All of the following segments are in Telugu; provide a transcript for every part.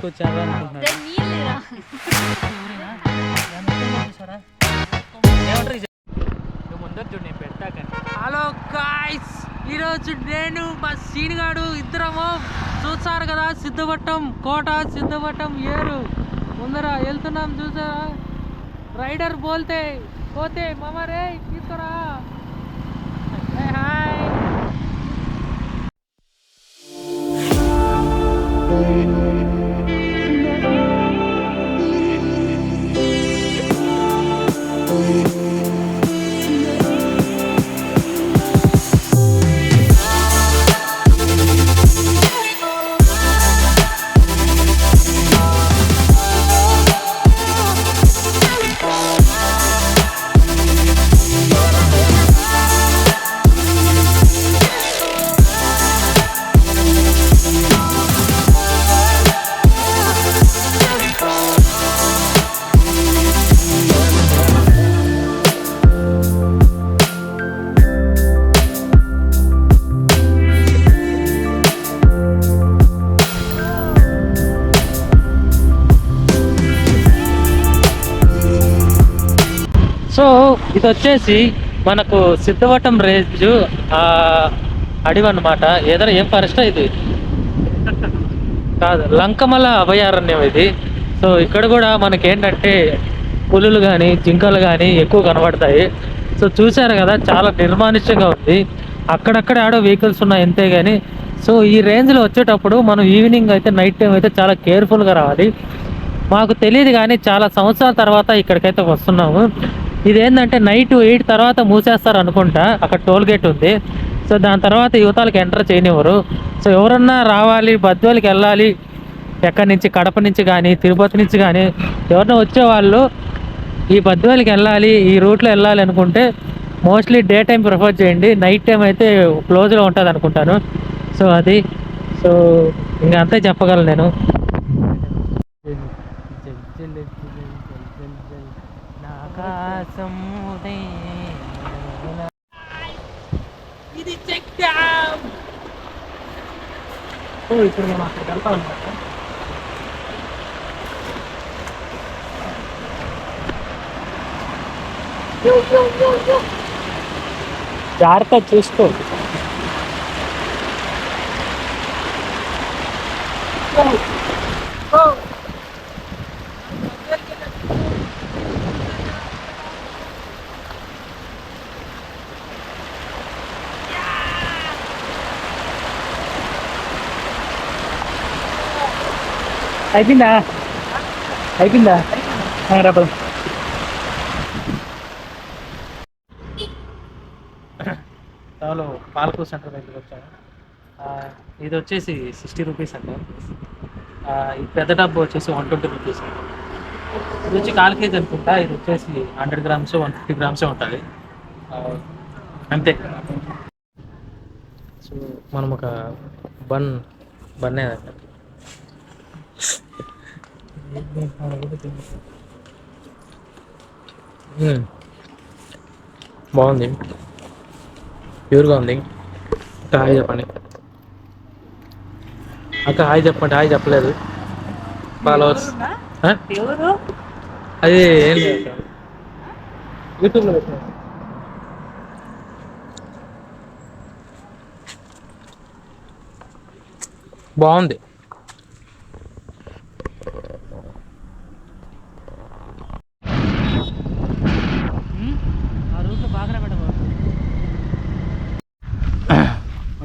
తీసుకొచ్చారా అనుకుంటున్నాను. హలో గాయ్స్, ఈరోజు నేను మా సీనిగాడు ఇద్దరము చూస్తారు కదా, సిద్ధపట్టం కోట, సిద్ధపట్టం ఏరు ముందర వెళ్తున్నాం చూసారా. రైడర్ పోతే మామరే తీసుకురా. హాయ్. సో ఇది వచ్చేసి మనకు సిద్ధవటం రేంజ్ అడవి అన్నమాట. ఏదైనా ఏం ఫారెస్ట్ ఇది కాదు, లంకమల అభయారణ్యం ఇది. సో ఇక్కడ కూడా మనకి ఏంటంటే పులులు కానీ జింకలు కానీ ఎక్కువ కనబడతాయి. సో చూసారు కదా, చాలా నిర్మానుష్యంగా ఉంది. అక్కడక్కడ ఆడో వెహికల్స్ ఉన్నాయి అంతే కానీ. సో ఈ రేంజ్లో వచ్చేటప్పుడు మనం ఈవినింగ్ అయితే నైట్ టైం అయితే చాలా కేర్ఫుల్గా రావాలి. మాకు తెలియదు కానీ చాలా సంవత్సరాల తర్వాత ఇక్కడికైతే వస్తున్నాము. ఇదేంటంటే నైట్ 8 తర్వాత మూసేస్తారు అనుకుంటా. అక్కడ టోల్ గేట్ ఉంది. సో దాని తర్వాత యువతలకు ఎంటర్ చేయనివ్వరు. సో ఎవరన్నా రావాలి, బద్వేలుకి వెళ్ళాలి, ఎక్కడి నుంచి కడప నుంచి కానీ తిరుపతి నుంచి కానీ ఎవరన్నా వచ్చేవాళ్ళు ఈ బద్వేలుకి వెళ్ళాలి, ఈ రూట్లో వెళ్ళాలి అనుకుంటే మోస్ట్లీ డే టైం ప్రిఫర్ చేయండి. నైట్ టైం అయితే క్లోజ్లో ఉంటుంది అనుకుంటాను. సో అది ఇంకా అంతే చెప్పగలను నేను. ఇది చెక్ డ్యామ్. ఇప్పుడు మనం అక్కడికి వెళ్తా ఉన్నాం. జాగ్రత్త చూసుకో. అయిపోయిందా రాబోదు. చాలు పాలకూర సెంటర్ దగ్గరికి వచ్చాము. ఇది వచ్చేసి 60 రూపీస్ అండి. ఈ పెద్ద డబ్బు వచ్చేసి 120 రూపీస్. ఇది వచ్చి 1/4 కేజీ అనుకుంటా. ఇది వచ్చేసి 100 గ్రామ్స్ 150 గ్రామ్సే ఉంటుంది అంతే. సో మనం ఒక బన్నే బాగుంది, ప్యూర్గా ఉంది. అక్క హాయ్ చెప్పండి. అక్క హాయ్ చెప్పండి. హాయ్ చెప్పలేదు ఫాలోవర్స్. అది ఏం లేదు, యూట్యూబ్లో పెట్టిన. బాగుంది.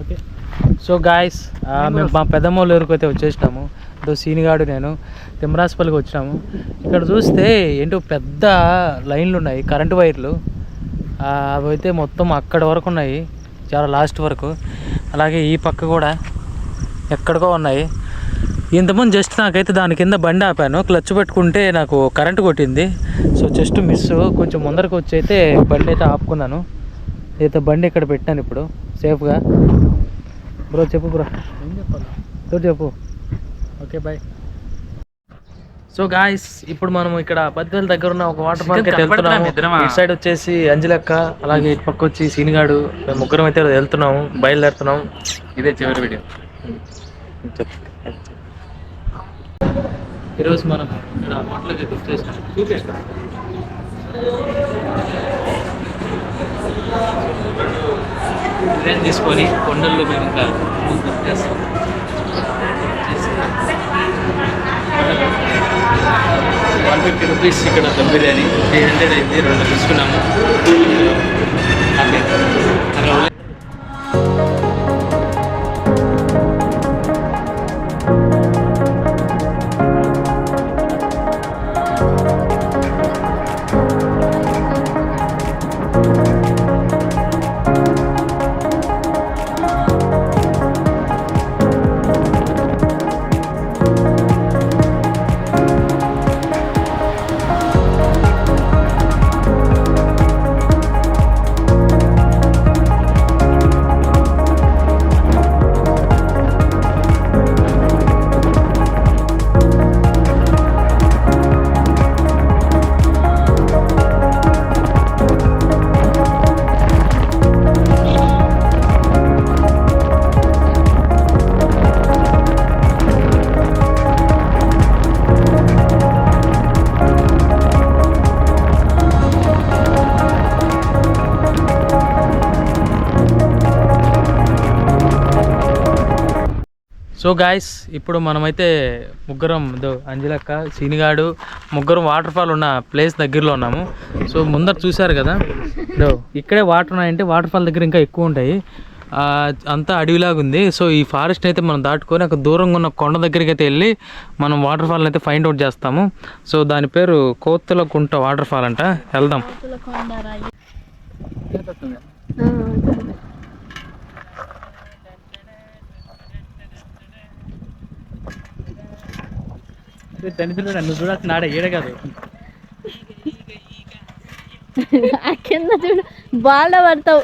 ఓకే. సో గాయస్, మేము మా పెద్దమ్మోళ్ళ ఊరికి అయితే వచ్చేసినాము. సీనిగాడు నేను తిమ్మరాజపల్లికి వచ్చినాము. ఇక్కడ చూస్తే ఏంటో పెద్ద లైన్లు ఉన్నాయి, కరెంటు వైర్లు. అవి అయితే మొత్తం అక్కడ వరకు ఉన్నాయి, చాలా లాస్ట్ వరకు. అలాగే ఈ పక్క కూడా ఎక్కడికో ఉన్నాయి. ఇంతకుముందు జస్ట్ నాకైతే దాని కింద బండి ఆపాను, క్లచ్ పెట్టుకుంటే నాకు కరెంటు కొట్టింది. సో జస్ట్ మిస్, కొంచెం ముందరకు వచ్చి అయితే బండి అయితే ఆపుకున్నాను. అయితే బండి ఇక్కడ పెట్టాను ఇప్పుడు సేఫ్గా. బ్రో చెప్పు బ్రో, ఏం చెప్పాలి చెప్పు. Okay bye. సో గాయస్, ఇప్పుడు మనం ఇక్కడ బద్వేల్ దగ్గర ఉన్న ఒక వాటర్ పార్క్ అయితే వెళ్తున్నాము. ఇటు సైడ్ వచ్చేసి అంజలక్క, అలాగే ఇటు పక్క వచ్చి సీనిగాడు, మేము ముగ్గురం అయితే వెళ్తున్నాము, బయలుదేరుతున్నాము. ఇదే చివరి వీడియో. చెప్పు. ఈరోజు మనం ఇక్కడ హోటల్కి వచ్చేసాం. ట్రైన్ తీసుకొని కొండల్లో మేము ఇంకా వచ్చేస్తాం. 150 రూపీస్ ఇక్కడ దమ్ బిర్యానీ, 300 అయింది, 2 తీసుకున్నాము. ఓకే అలా సో గాయస్, ఇప్పుడు మనమైతే ముగ్గురం అంజలక్క, సీనిగాడు ముగ్గురం వాటర్ ఫాల్ ఉన్న ప్లేస్ దగ్గరలో ఉన్నాము. సో ముందర చూశారు కదా, ఇక్కడే వాటర్ ఉన్నాయంటే వాటర్ ఫాల్ దగ్గర ఇంకా ఎక్కువ ఉంటాయి. అంతా అడవిలాగా ఉంది. సో ఈ ఫారెస్ట్ అయితే మనం దాటుకొని అక్కడ దూరంగా ఉన్న కొండ దగ్గరికి అయితే వెళ్ళి మనం వాటర్ ఫాల్ అయితే ఫైండ్ అవుట్ చేస్తాము. సో దాని పేరు కోతులకుంట వాటర్ ఫాల్ అంట. వెళ్దాం. దళితులు నన్ను చూడాల్సిన ఆడ ఏడ కాదు, కింద చూడు బాగా పడతావు.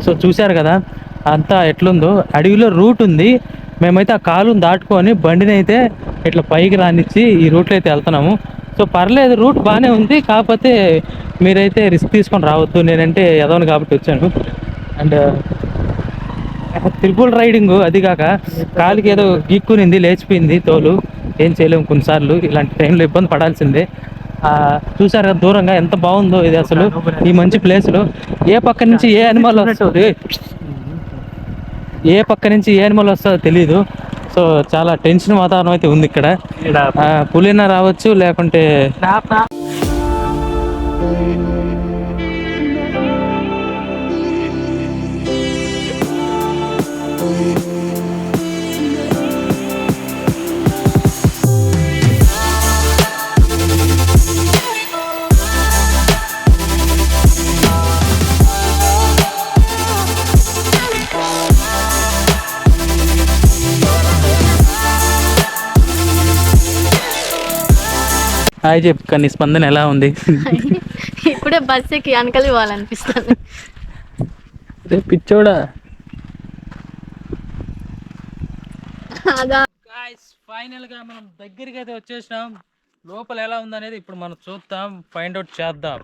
సో చూశారు కదా అంతా ఎట్లుందో, అడవిలో రూట్ ఉంది. మేమైతే ఆ కాలుని దాటుకొని బండిని అయితే ఇట్లా పైకి రానిచ్చి ఈ రూట్లో అయితే వెళ్తున్నాము. సో పర్లేదు, రూట్ బాగానే ఉంది. కాకపోతే మీరైతే రిస్క్ తీసుకొని రావద్దు. నేనంటే ఎదవను కాబట్టి వచ్చాను. అండ్ ట్రిపుల్ రైడింగ్, అది కాక కాలుకి ఏదో గీక్కునింది, లేచిపోయింది తోలు. ఏం చేయలేము, కొన్నిసార్లు ఇలాంటి టైంలో ఇబ్బంది పడాల్సిందే. చూసారు కదా దూరంగా ఎంత బాగుందో ఇది. అసలు ఈ మంచి ప్లేస్లో ఏ పక్క నుంచి ఏ అనిమల్ వస్తుంది, ఏ పక్క నుంచి ఏ అనిమల్ వస్తుందో తెలీదు. సో చాలా టెన్షన్ వాతావరణం అయితే ఉంది ఇక్కడ. పులినా రావచ్చు, లేకుంటే హాయ్ చెప్పు. కానీ స్పందన ఎలా ఉంది? ఇప్పుడే బస్ ఎక్కి వెనకలి పోవాలనిపిస్తుంది. పిచ్చోడా. ఫైనల్ గా మనం దగ్గరికి అయితే వచ్చేసినాం. లోపల ఎలా ఉందనేది ఇప్పుడు మనం చూద్దాం, ఫైండ్ అవుట్ చేద్దాం.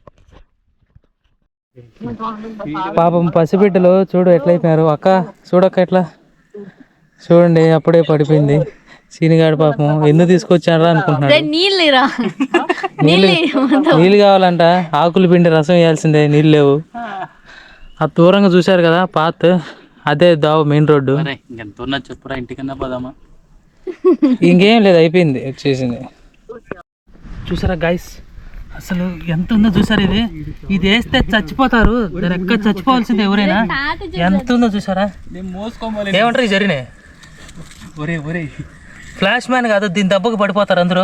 పాపం పసిబిడ్డలు చూడు ఎట్లయిపోయారు. అక్క చూడక్క ఎట్లా, చూడండి అప్పుడే పడిపోయింది. సీనిగాడు పాపం ఎందుకు తీసుకొచ్చారా అనుకుంటున్నాడు. నీళ్ళు కావాలంట, ఆకులు పిండి రసం వేయాల్సిందే, నీళ్ళు లేవు. ఆ దూరంగా చూశారు కదా పాత్, అదే దావు మెయిన్ రోడ్డు. ఎంత చెప్పురా, ఇంటికన్నా పోదామా? ఇంకేం లేదు, అయిపోయింది, వచ్చేసింది. చూసారా గైస్, అసలు ఎంత ఉందో చూసారు. ఇది వేస్తే చచ్చిపోతారు, దాని ఎక్కడ చచ్చిపోవాల్సిందే ఎవరైనా. ఎంత ఉందో చూసారా. ఏమంటారు ఈ జరిగినాయి? ఒరే ఒరే, ఫ్లాష్ మ్యాన్ కాదు, దీని దెబ్బకు పడిపోతారు అందరూ.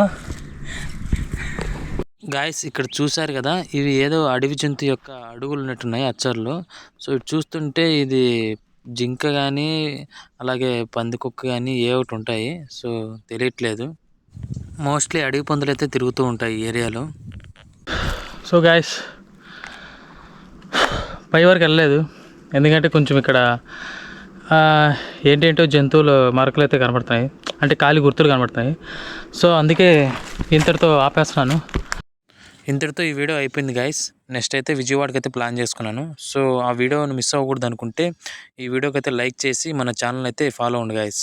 గాయస్ ఇక్కడ చూసారు కదా, ఇవి ఏదో అడవి జంతు యొక్క అడుగులు ఉన్నట్టున్నాయి అచ్చర్లు. సో ఇటు చూస్తుంటే ఇది జింక కానీ అలాగే పందికొక్క కానీ ఏ ఒకటి ఉంటాయి. సో తెలియట్లేదు, మోస్ట్లీ అడవి పందులు అయితే తిరుగుతూ ఉంటాయి ఈ ఏరియాలో. సో గాయస్ పై వరకు వెళ్ళలేదు, ఎందుకంటే కొంచెం ఇక్కడ ఏంటేంటో జంతువులు మరకలు అయితే కనబడుతున్నాయి, అంటే కాలి గుర్తులు కనబడుతున్నాయి. సో అందుకే ఇంతటితో ఆపేస్తున్నాను. ఇంతటితో ఈ వీడియో అయిపోయింది గైస్. నెక్స్ట్ అయితే విజయవాడకి అయితే ప్లాన్ చేసుకున్నాను. సో ఆ వీడియోని మిస్ అవ్వకూడదు అనుకుంటే ఈ వీడియోకి అయితే లైక్ చేసి మన ఛానల్ అయితే ఫాలో అవ్వండి గైస్.